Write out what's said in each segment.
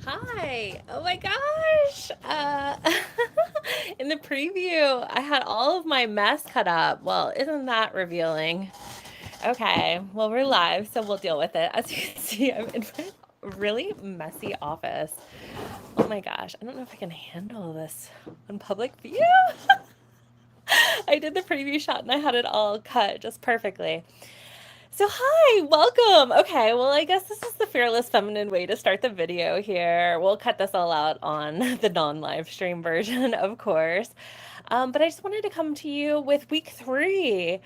Hi. Oh my gosh. In the preview, I had all of my mess cut up. Well, isn't that revealing? Okay. Well, we're live, so we'll deal with it. As you can see, I'm in my really messy office. Oh my gosh. I don't know if I can handle this on public view. I did the preview shot and I had it all cut just perfectly. So, hi, welcome. Okay, well, I guess this is the fearless feminine way to start the video here. We'll cut this all out on the non live stream version, of course. But I just wanted to come to you with week 3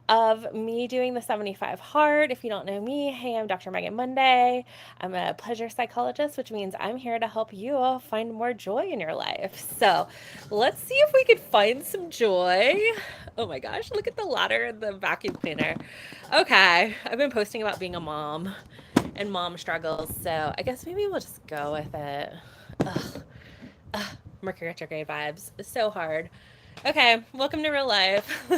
of me doing the 75 hard. If you don't know me, hey, I'm Dr. Megan Monday. I'm a pleasure psychologist, which means I'm here to help you all find more joy in your life. So let's see if we can find some joy. Oh my gosh, look at the ladder and the vacuum cleaner. Okay, I've been posting about being a mom and mom struggles, so I guess maybe we'll just go with it. Ugh, Mercury retrograde vibes. It's so hard. Okay, welcome to real life.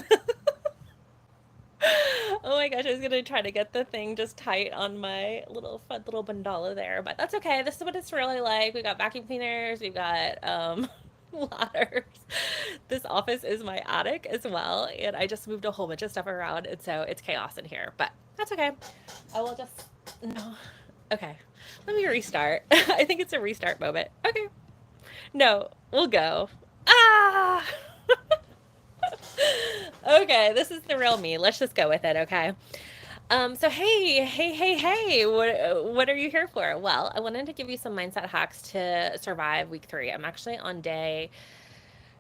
Oh my gosh, I was gonna try to get the thing just tight on my little fun little bandana there, but that's okay. This is what it's really like. We got vacuum cleaners, we've got ladders. This office is my attic as well, and I just moved a whole bunch of stuff around, and so it's chaos in here. But that's okay. I will just no. Okay. Let me restart. I think it's a restart moment. Okay. No, we'll go. Ah! Okay, this is the real me. Let's just go with it, okay? So hey, what are you here for? Well, I wanted to give you some mindset hacks to survive week 3. I'm actually on day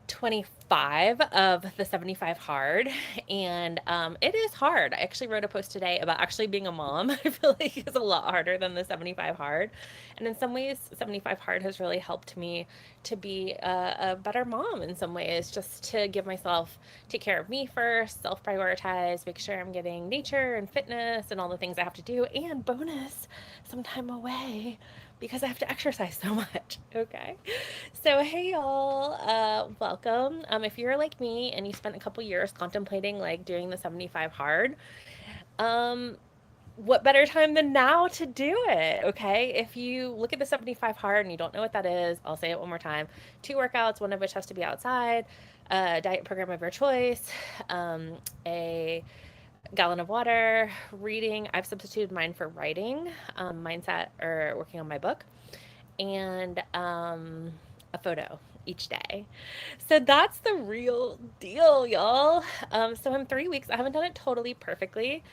25 of the 75 hard, and it is hard. I actually wrote a post today about actually being a mom. I feel like it's a lot harder than the 75 hard, and in some ways 75 hard has really helped me to be a better mom in some ways, just to give myself, take care of me first, self prioritize, make sure I'm getting nature and fitness and all the things I have to do, and bonus, some time away because I have to exercise so much. Okay. So, hey y'all, welcome. If you're like me and you spent a couple years contemplating like doing the 75 hard, um, what better time than now to do it? Okay. If you look at the 75 hard and you don't know what that is, I'll say it one more time. 2 workouts, one of which has to be outside, a diet program of your choice, a gallon of water, reading. I've substituted mine for writing, mindset, or working on my book, and a photo each day. So that's the real deal, y'all. So in 3 weeks, I haven't done it totally perfectly.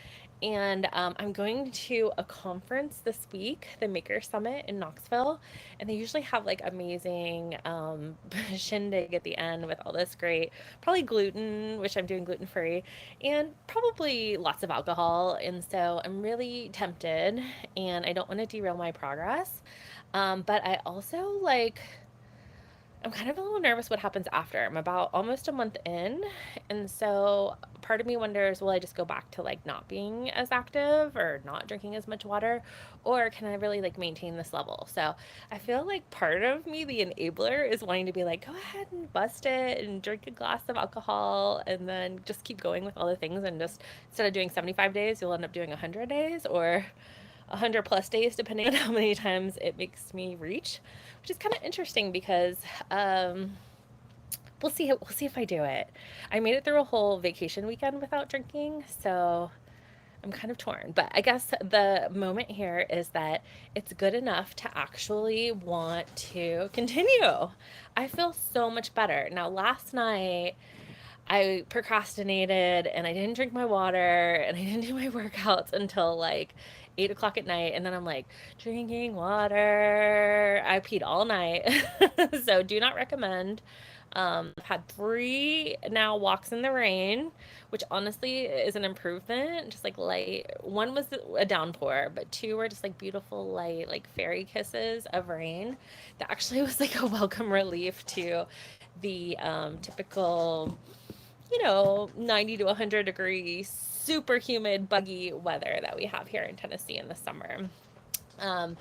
And I'm going to a conference this week, the Maker Summit in Knoxville. And they usually have like amazing shindig at the end with all this great, probably gluten, which I'm doing gluten free, and probably lots of alcohol. And so I'm really tempted and I don't want to derail my progress. But I also like, I'm kind of a little nervous what happens after. I'm about almost a month in. And so part of me wonders, will I just go back to like not being as active or not drinking as much water? Or can I really like maintain this level? So I feel like part of me, the enabler, is wanting to be like, go ahead and bust it and drink a glass of alcohol and then just keep going with all the things. And just instead of doing 75 days, you'll end up doing 100 days or 100 plus days, depending on how many times it makes me reach, which is kind of interesting because we'll see if I do it. I made it through a whole vacation weekend without drinking, so I'm kind of torn. But I guess the moment here is that it's good enough to actually want to continue. I feel so much better. Now, last night I procrastinated and I didn't drink my water and I didn't do my workouts until like 8 o'clock at night. And then I'm like, drinking water. I peed all night. So do not recommend. I've had 3 now walks in the rain, which honestly is an improvement. Just like light. One was a downpour, but 2 were just like beautiful, light, like fairy kisses of rain. That actually was like a welcome relief to the typical 90 to 100 degree, super humid, buggy weather that we have here in Tennessee in the summer. So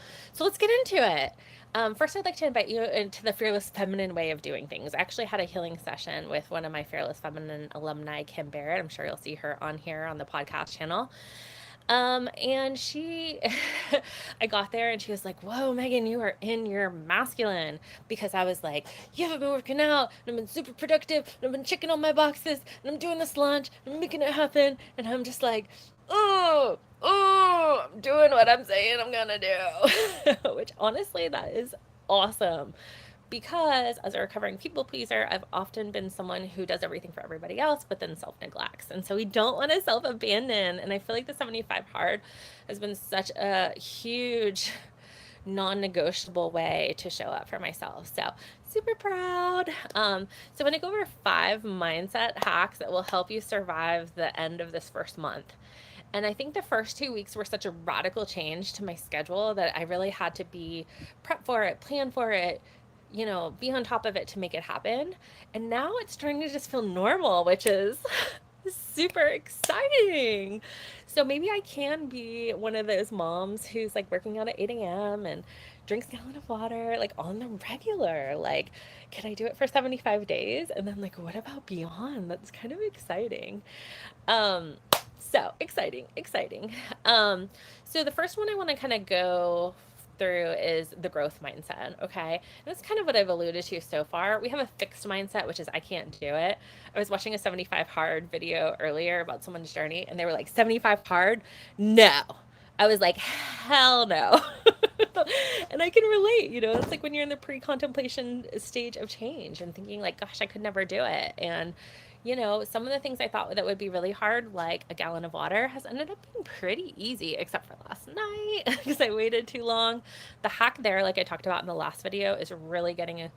let's get into it. First, I'd like to invite you into the Fearless Feminine way of doing things. I actually had a healing session with one of my Fearless Feminine alumni, Kim Barrett. I'm sure you'll see her on here on the podcast channel. And she, I got there and she was like, "Whoa, Megan, you are in your masculine." Because I was like, "You haven't been working out, and I've been super productive, and I've been checking all my boxes, and I'm doing this lunch, and I'm making it happen." And I'm just like, "Oh, oh, I'm doing what I'm saying I'm gonna do." Which honestly, that is awesome, because as a recovering people pleaser, I've often been someone who does everything for everybody else, but then self neglects. And so we don't want to self abandon. And I feel like the 75 hard has been such a huge non negotiable way to show up for myself. So super proud. So I'm going to go over 5 mindset hacks that will help you survive the end of this first month. And I think the first 2 weeks were such a radical change to my schedule that I really had to be prep for it, plan for it, be on top of it to make it happen. And now it's starting to just feel normal, which is super exciting. So maybe I can be one of those moms who's like working out at 8 a.m. and drinks a gallon of water, like on the regular. Like, can I do it for 75 days? And then, like, what about beyond? That's kind of exciting. Um, so exciting, exciting. Um, so the first one I want to kind of go through is the growth mindset. Okay. And that's kind of what I've alluded to so far. We have a fixed mindset, which is I can't do it. I was watching a 75 hard video earlier about someone's journey, and they were like, 75 hard? No. I was like, hell no. And I can relate, it's like when you're in the pre contemplation stage of change and thinking, like, gosh, I could never do it. And some of the things I thought that would be really hard, like a gallon of water, has ended up being pretty easy, except for last night because I waited too long. The hack there, like I talked about in the last video, is really getting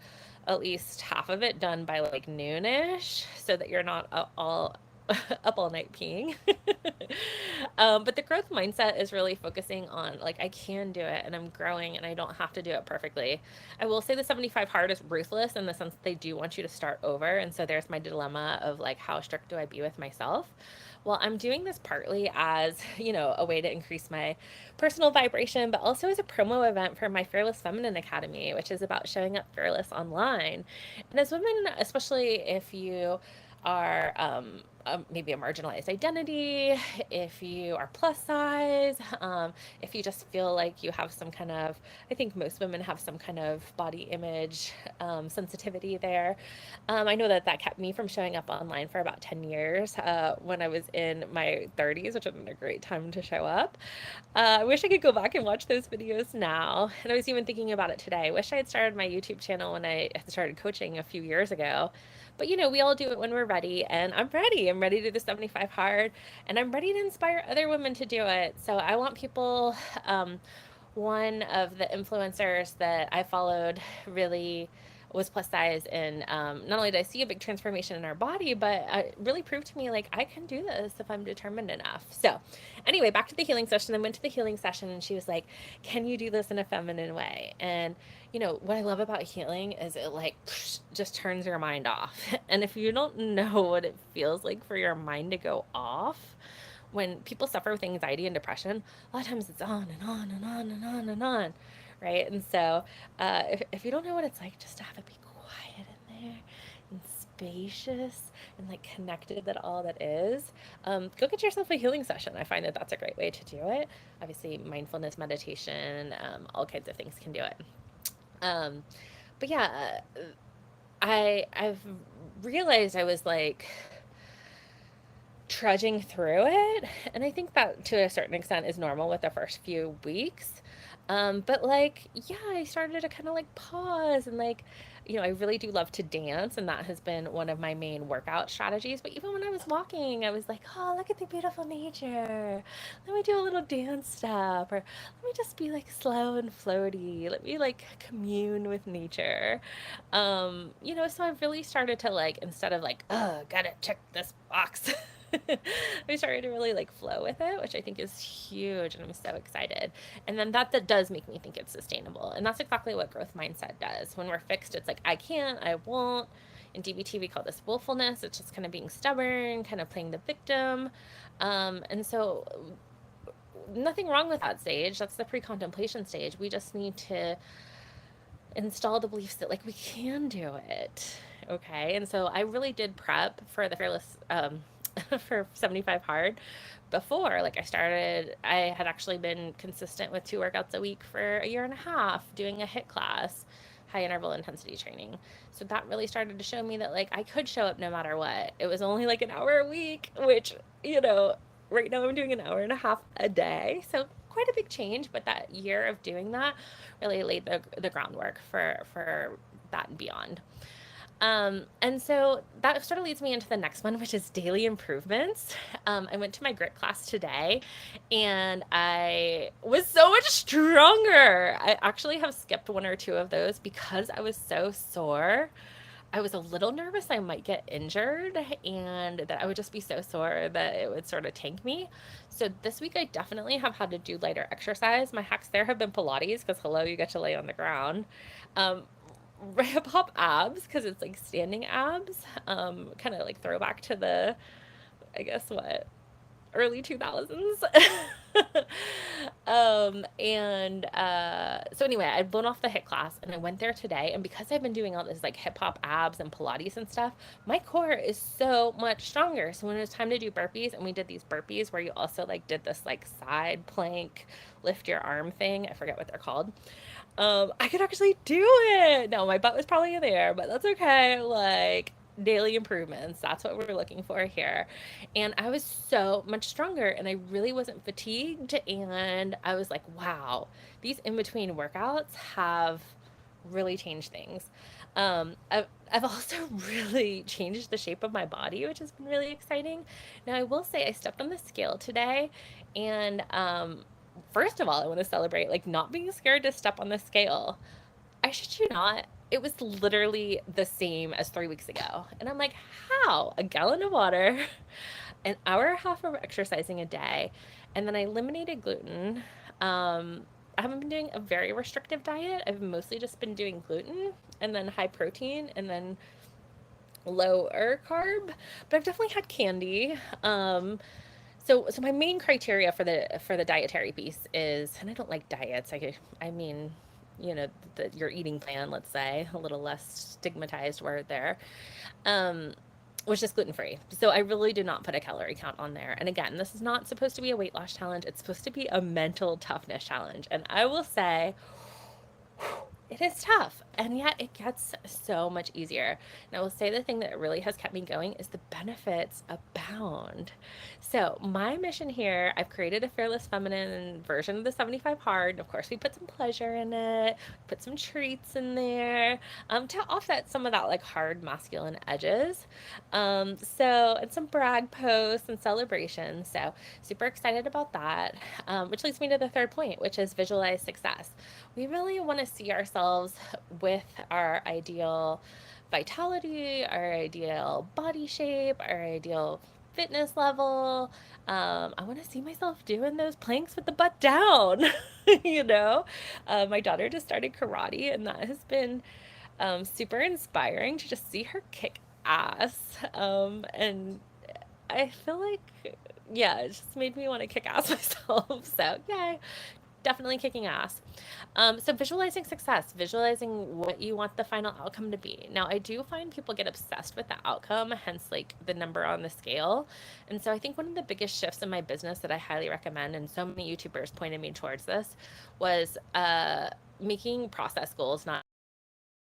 at least half of it done by like noonish so that you're not all up all night peeing. But the growth mindset is really focusing on like, I can do it and I'm growing and I don't have to do it perfectly. I will say the 75 hard is ruthless in the sense that they do want you to start over. And so there's my dilemma of like, how strict do I be with myself? Well, I'm doing this partly as, a way to increase my personal vibration, but also as a promo event for my Fearless Feminine Academy, which is about showing up fearless online. And as women, especially if you are maybe a marginalized identity, if you are plus size, if you just feel like you have some kind of, I think most women have some kind of body image sensitivity there. I know that kept me from showing up online for about 10 years when I was in my 30s, which would have been a great time to show up. I wish I could go back and watch those videos now. And I was even thinking about it today. I wish I had started my YouTube channel when I had started coaching a few years ago. But we all do it when we're ready, and I'm ready. I'm ready to do the 75 hard, and I'm ready to inspire other women to do it. So I want people, one of the influencers that I followed really was plus size, and not only did I see a big transformation in our body, but it really proved to me like I can do this if I'm determined enough. So anyway, back to the healing session. I went to the healing session and she was like, can you do this in a feminine way? And what I love about healing is it like just turns your mind off. And if you don't know what it feels like for your mind to go off, when people suffer with anxiety and depression, a lot of times it's on and on and on and on and on, right? And so if you don't know what it's like, just to have it be quiet in there and spacious and like connected that all that is, go get yourself a healing session. I find that that's a great way to do it. Obviously, mindfulness, meditation, all kinds of things can do it. Um, but yeah, I've realized I was like trudging through it, and I think that to a certain extent is normal with the first few weeks. But like, yeah, I started to kind of like pause and like, I really do love to dance, and that has been one of my main workout strategies. But even when I was walking, I was like, oh, look at the beautiful nature. Let me do a little dance step, or let me just be like slow and floaty. Let me like commune with nature. So I've really started to like, instead of like, oh, gotta check this box. We started to really like flow with it, which I think is huge, and I'm so excited. And then that does make me think it's sustainable, and that's exactly what growth mindset does. When we're fixed, it's like I can't, I won't. In DBT, we call this willfulness. It's just kind of being stubborn, kind of playing the victim. And so nothing wrong with that stage. That's the pre-contemplation stage. We just need to install the beliefs that like we can do it. Okay. And so I really did prep for the fearless for 75 hard before. Like I had actually been consistent with 2 workouts a week for a year and a half doing a HIIT class, high interval intensity training. So that really started to show me that like I could show up no matter what. It was only like an hour a week, which, right now I'm doing an hour and a half a day. So quite a big change, but that year of doing that really laid the groundwork for that and beyond. And so that sort of leads me into the next one, which is daily improvements. I went to my grit class today and I was so much stronger. I actually have skipped one or two of those because I was so sore. I was a little nervous I might get injured and that I would just be so sore that it would sort of tank me. So this week I definitely have had to do lighter exercise. My hacks there have been Pilates because hello, you get to lay on the ground. Um, Hip hop abs because it's like standing abs. Kind of like throwback to the, I guess what, early 2000s. So anyway, I'd blown off the HIIT class and I went there today. And because I've been doing all this like hip hop abs and Pilates and stuff, my core is so much stronger. So when it was time to do burpees, and we did these burpees where you also like did this like side plank, lift your arm thing. I forget what they're called. I could actually do it. No, my butt was probably in there, but that's okay. Like daily improvements. That's what we're looking for here. And I was so much stronger and I really wasn't fatigued. And I was like, wow, these in between workouts have really changed things. I've also really changed the shape of my body, which has been really exciting. Now, I will say I stepped on the scale today and first of all, I want to celebrate like not being scared to step on the scale. I shit you not. It was literally the same as 3 weeks ago. And I'm like, how? A gallon of water, an hour and a half of exercising a day, and then I eliminated gluten. I haven't been doing a very restrictive diet. I've mostly just been doing gluten and then high protein and then lower carb, but I've definitely had candy. So my main criteria for the dietary piece is, and I don't like diets. I mean, your eating plan, let's say, a little less stigmatized word there, um, was just gluten free. So I really do not put a calorie count on there. And again, this is not supposed to be a weight loss challenge. It's supposed to be a mental toughness challenge. And I will say, it is tough, and yet it gets so much easier. And I will say the thing that really has kept me going is the benefits abound. So, my mission here, I've created a fearless feminine version of the 75 hard. Of course, we put some pleasure in it, put some treats in there to offset some of that like hard masculine edges. And some brag posts and celebrations. So, super excited about that, which leads me to the third point, which is visualize success. We really want to see ourselves with our ideal vitality, our ideal body shape, our ideal fitness level. I want to see myself doing those planks with the butt down. you know, my daughter just started karate, and that has been super inspiring to just see her kick ass. And I feel like, yeah, it just made me want to kick ass myself. So, yay, definitely kicking ass. So visualizing success, visualizing what you want the final outcome to be. Now, I do find people get obsessed with the outcome, hence like the number on the scale. And so I think one of the biggest shifts in my business that I highly recommend, and so many YouTubers pointed me towards this, was making process goals. Not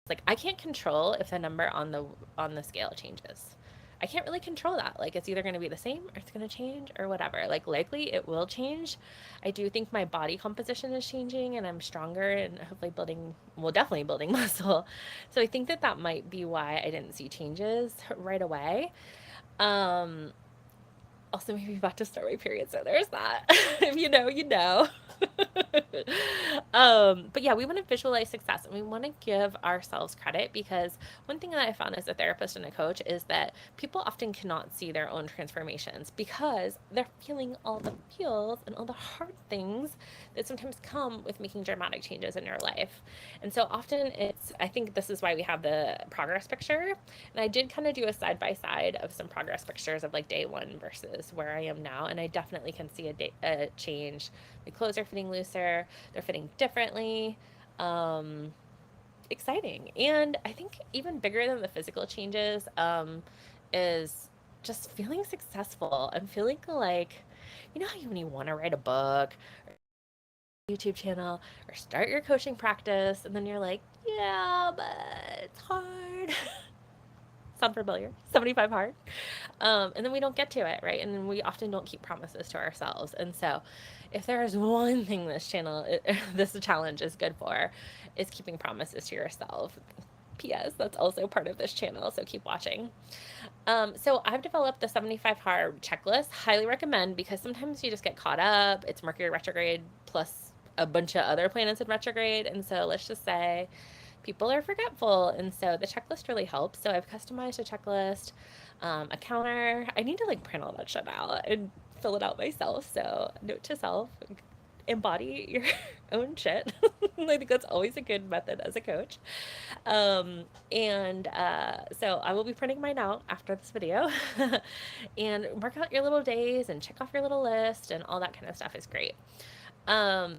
like I can't control if the number on the scale changes. I can't really control that. Like it's either going to be the same or it's going to change or whatever. Like likely it will change. I do think my body composition is changing and I'm stronger and hopefully definitely building muscle. So I think that that might be why I didn't see changes right away. Um, Also maybe about to start my period, so there's that. If you know, you know. But yeah, we want to visualize success and we want to give ourselves credit because one thing that I found as a therapist and a coach is that people often cannot see their own transformations because they're feeling all the feels and all the hard things that sometimes come with making dramatic changes in your life. And so often I think this is why we have the progress picture. And I did kind of do a side by side of some progress pictures of like day one versus where I am now. And I definitely can see a change. My clothes are fitting looser, they're fitting differently. Um, Exciting. And I think even bigger than the physical changes is just feeling successful and feeling like, you know how when you want to write a book, YouTube channel, or start your coaching practice, and then you're like, yeah, but it's hard. Sound familiar? 75 hard. And then we don't get to it, right? And then we often don't keep promises to ourselves. And so, if there is one thing this channel, this challenge is good for, is keeping promises to yourself. P.S. That's also part of this channel, so keep watching. So I've developed the 75 hard checklist. Highly recommend because sometimes you just get caught up. It's Mercury retrograde plus a bunch of other planets in retrograde. And so let's just say people are forgetful. And so the checklist really helps. So I've customized a checklist, a counter. I need to like print all that shit out and fill it out myself. So note to self, embody your own shit. I think that's always a good method as a coach. So I will be printing mine out after this video and mark out your little days and check off your little list and all that kind of stuff is great. Um,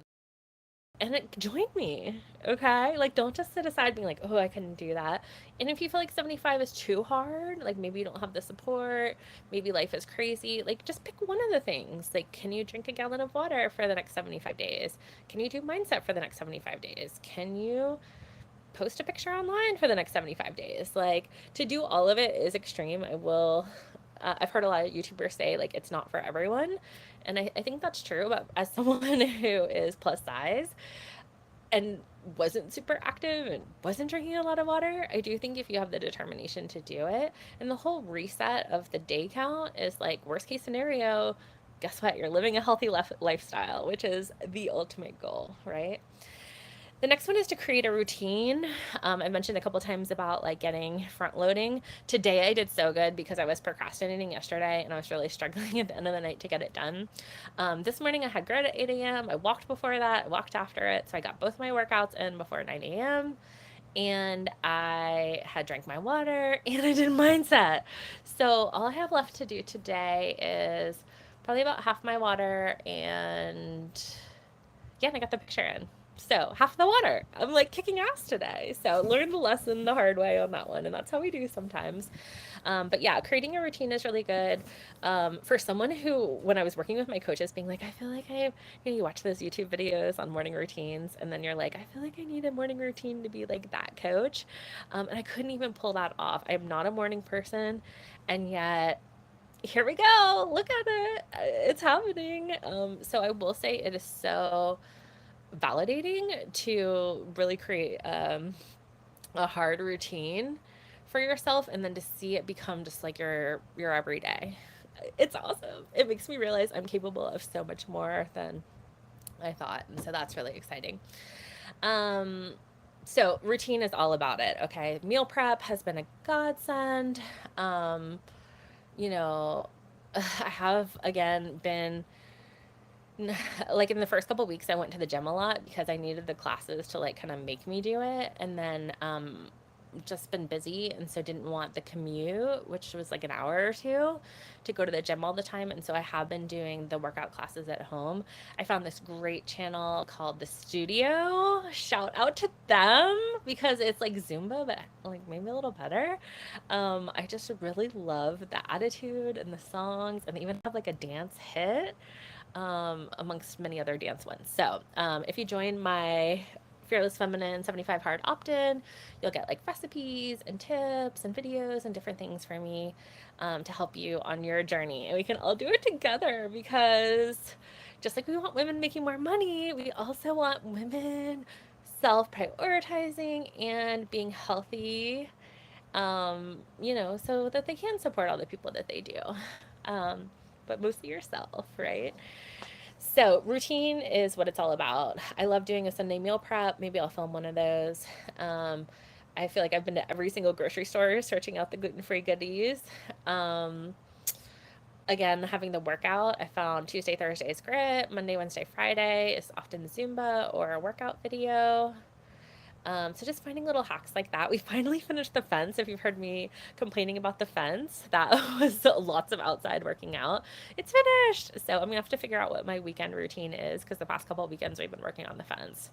join me, okay? Like, don't just sit aside being like, oh, I couldn't do that. And if you feel like 75 is too hard, like maybe you don't have the support, maybe life is crazy, like just pick one of the things. Like, can you drink a gallon of water for the next 75 days? Can you do mindset for the next 75 days? Can you post a picture online for the next 75 days? Like, to do all of it is extreme. I've heard a lot of YouTubers say, like, it's not for everyone. And I think that's true. But as someone who is plus size and wasn't super active and wasn't drinking a lot of water, I do think if you have the determination to do it, and the whole reset of the day count is like, worst case scenario, guess what? You're living a healthy lifestyle, which is the ultimate goal, right? The next one is to create a routine. I mentioned a couple times about like getting front loading. Today I did so good because I was procrastinating yesterday and I was really struggling at the end of the night to get it done. This morning I had grid at 8 a.m. I walked before that, I walked after it. So I got both my workouts in before 9 a.m. And I had drank my water and I did mindset. So all I have left to do today is probably about half my water and yeah, and I got the picture in. So half the water. I'm like kicking ass today. So learn the lesson the hard way on that one, and that's how we do sometimes. But yeah, creating a routine is really good. For someone who, when I was working with my coaches, being like, I feel like you watch those YouTube videos on morning routines, and then you're like, I feel like I need a morning routine to be like that coach. And I couldn't even pull that off. I'm not a morning person, and yet here we go. Look at it. It's happening. So I will say it is so validating to really create a hard routine for yourself and then to see it become just like your everyday. It's awesome. It makes me realize I'm capable of so much more than I thought. And so that's really exciting. Um, so routine is all about it. Okay. Meal prep has been a godsend. Um, you know, I have again been like in the first couple weeks I went to the gym a lot because I needed the classes to like kind of make me do it, and then just been busy and so didn't want the commute, which was like an hour or two, to go to the gym all the time. And so I have been doing the workout classes at home. I found this great channel called The Studio. Shout out to them because it's like Zumba but like maybe a little better. I just really love the attitude and the songs, and they even have like a dance hit amongst many other dance ones. So if you join my Fearless Feminine 75 Hard opt-in, you'll get like recipes and tips and videos and different things for me to help you on your journey. And we can all do it together because just like we want women making more money, we also want women self-prioritizing and being healthy, so that they can support all the people that they do. But mostly yourself, right? So, routine is what it's all about. I love doing a Sunday meal prep. Maybe I'll film one of those. Um, I feel like I've been to every single grocery store searching out the gluten free goodies. Um, Again, having the workout, I found Tuesday, Thursday is grit. Monday, Wednesday, Friday is often Zumba or a workout video. So just finding little hacks like that. We finally finished the fence. If you've heard me complaining about the fence, that was lots of outside working out. It's finished. So I'm gonna have to figure out what my weekend routine is because the past couple of weekends we've been working on the fence.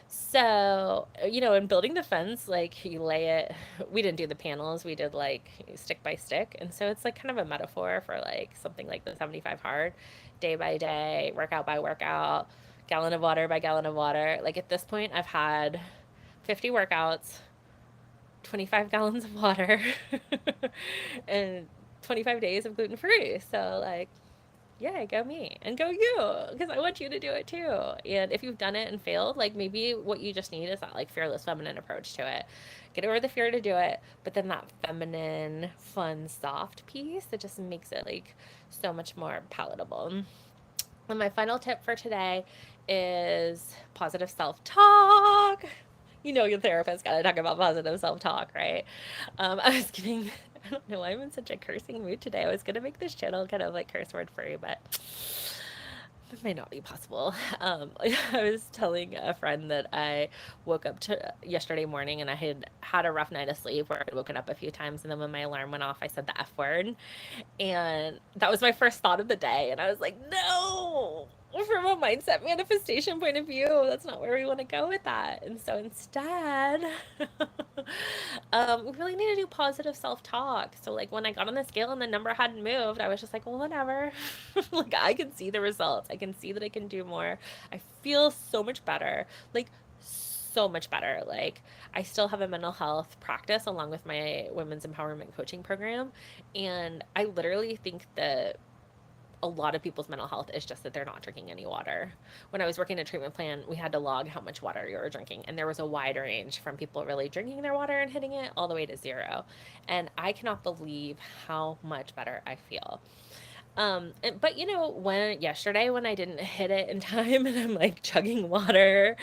So, in building the fence, like you lay it, we didn't do the panels, we did like stick by stick. And so it's like kind of a metaphor for like something like the 75 hard, day by day, workout by workout, gallon of water by gallon of water. Like at this point, I've had 50 workouts, 25 gallons of water, and 25 days of gluten free. So, like, yeah, go me and go you because I want you to do it too. And if you've done it and failed, like maybe what you just need is that like fearless feminine approach to it. Get over the fear to do it, but then that feminine, fun, soft piece that just makes it like so much more palatable. And my final tip for today is positive self talk. Your therapist got to talk about positive self talk, right? I was getting, I don't know why I'm in such a cursing mood today. I was going to make this channel kind of like curse word free, but it may not be possible. I was telling a friend that I woke up to yesterday morning and I had had a rough night of sleep where I'd woken up a few times. And then when my alarm went off, I said the F word. And that was my first thought of the day. And I was like, no, from a mindset manifestation point of view, that's not where we want to go with that. And so instead, we really need to do positive self talk. So, like, when I got on the scale and the number hadn't moved, I was just like, well, whatever. Like, I can see the results. I can see that I can do more. I feel so much better. Like, so much better. Like, I still have a mental health practice along with my women's empowerment coaching program. And I literally think that a lot of people's mental health is just that they're not drinking any water. When I was working a treatment plan, we had to log how much water you were drinking, and there was a wide range from people really drinking their water and hitting it all the way to zero. And I cannot believe how much better I feel. But when yesterday when I didn't hit it in time and I'm like chugging water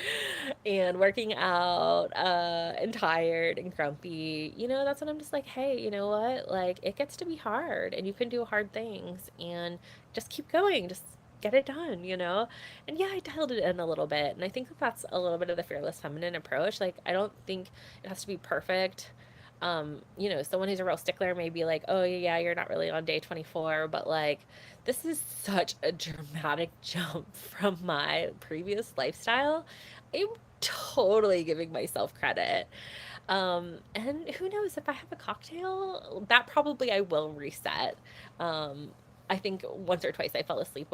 and working out, and tired and grumpy, that's when I'm just like, hey, you know what? Like it gets to be hard and you can do hard things and just keep going. Just get it done. And yeah, I dialed it in a little bit. And I think that that's a little bit of the fearless feminine approach. Like, I don't think it has to be perfect. Someone who's a real stickler may be like, oh, yeah, you're not really on day 24, but like, this is such a dramatic jump from my previous lifestyle. I'm totally giving myself credit. And who knows if I have a cocktail, that probably I will reset. Um, I think once or twice I fell asleep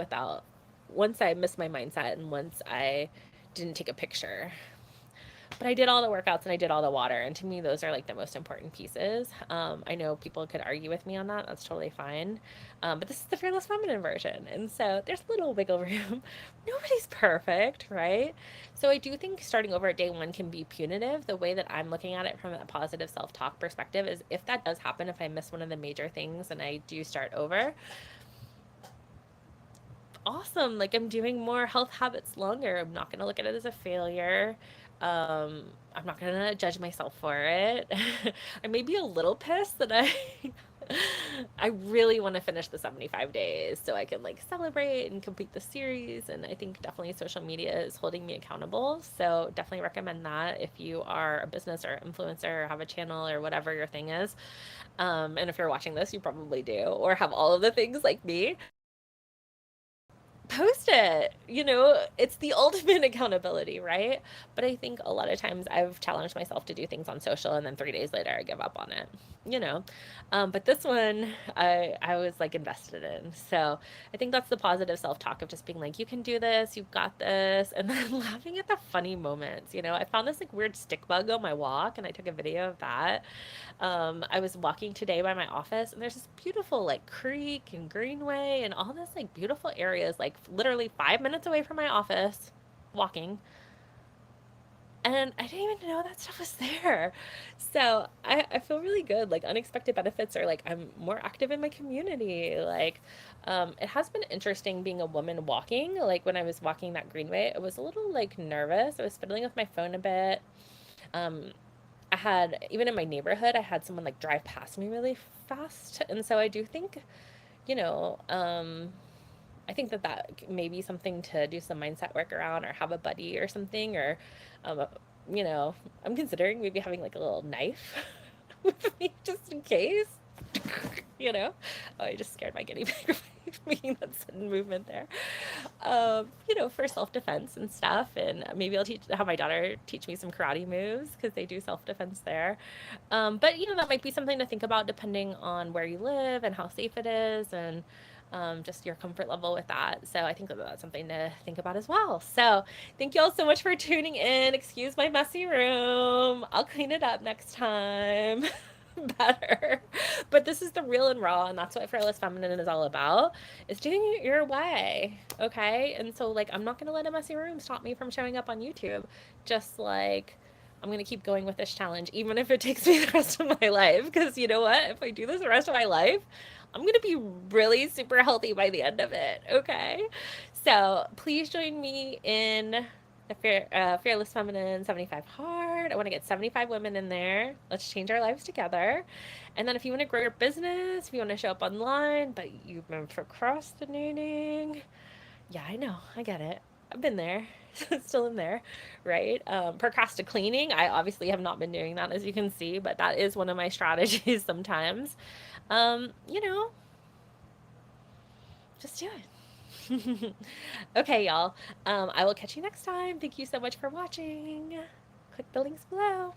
once I missed my mindset and once I didn't take a picture. But I did all the workouts and I did all the water. And to me, those are like the most important pieces. I know people could argue with me on that. That's totally fine. But this is the fearless feminine version. And so there's little wiggle room. Nobody's perfect, right? So I do think starting over at day one can be punitive. The way that I'm looking at it from a positive self talk perspective is if that does happen, if I miss one of the major things and I do start over, awesome. Like I'm doing more health habits longer. I'm not going to look at it as a failure. Um, I'm not going to judge myself for it. I may be a little pissed that I really want to finish the 75 days so I can like celebrate and complete the series. And I think definitely social media is holding me accountable. So definitely recommend that if you are a business or influencer or have a channel or whatever your thing is. And if you're watching this, you probably do, or have all of the things like me. Post it. It's the ultimate accountability, right? But I think a lot of times I've challenged myself to do things on social and then 3 days later I give up on it, you know. But this one I was like invested in. So I think that's the positive self-talk of just being like, you can do this, you've got this, and then laughing at the funny moments. I found this like weird stick bug on my walk and I took a video of that. I was walking today by my office, and there's this beautiful like creek and greenway and all this like beautiful areas, like literally 5 minutes away from my office, walking. And I didn't even know that stuff was there. So I feel really good. Like unexpected benefits are like I'm more active in my community. Like it has been interesting being a woman walking. Like when I was walking that greenway, I was a little like nervous. I was fiddling with my phone a bit. Um, I had, even in my neighborhood, I had someone like drive past me really fast. And so I do think, you know, um, I think that may be something to do some mindset work around or have a buddy or something. Or, um, you know, I'm considering maybe having like a little knife with me just in case. you know? Oh, I just scared my guinea pig making that sudden movement there. For self defense and stuff. And maybe I'll have my daughter teach me some karate moves because they do self defense there. But that might be something to think about depending on where you live and how safe it is and just your comfort level with that. So I think that that's something to think about as well. So thank you all so much for tuning in. Excuse my messy room. I'll clean it up next time. Better. But this is the real and raw, and that's what Fearless Feminine is all about, is doing it your way. Okay? And so like I'm not gonna let a messy room stop me from showing up on YouTube. Just like I'm gonna keep going with this challenge, even if it takes me the rest of my life. Because you know what? If I do this the rest of my life, I'm gonna be really super healthy by the end of it. Okay? So please join me in the Fearless Feminine 75 Hard. I want to get 75 women in there. Let's change our lives together. And then if you want to grow your business, if you want to show up online, but you've been procrastinating, yeah, I know. I get it. I've been there. Still in there, right? Procrastinating. I obviously have not been doing that, as you can see, but that is one of my strategies sometimes. Um, you know, just do it. Okay, y'all. I will catch you next time. Thank you so much for watching. Click the links below.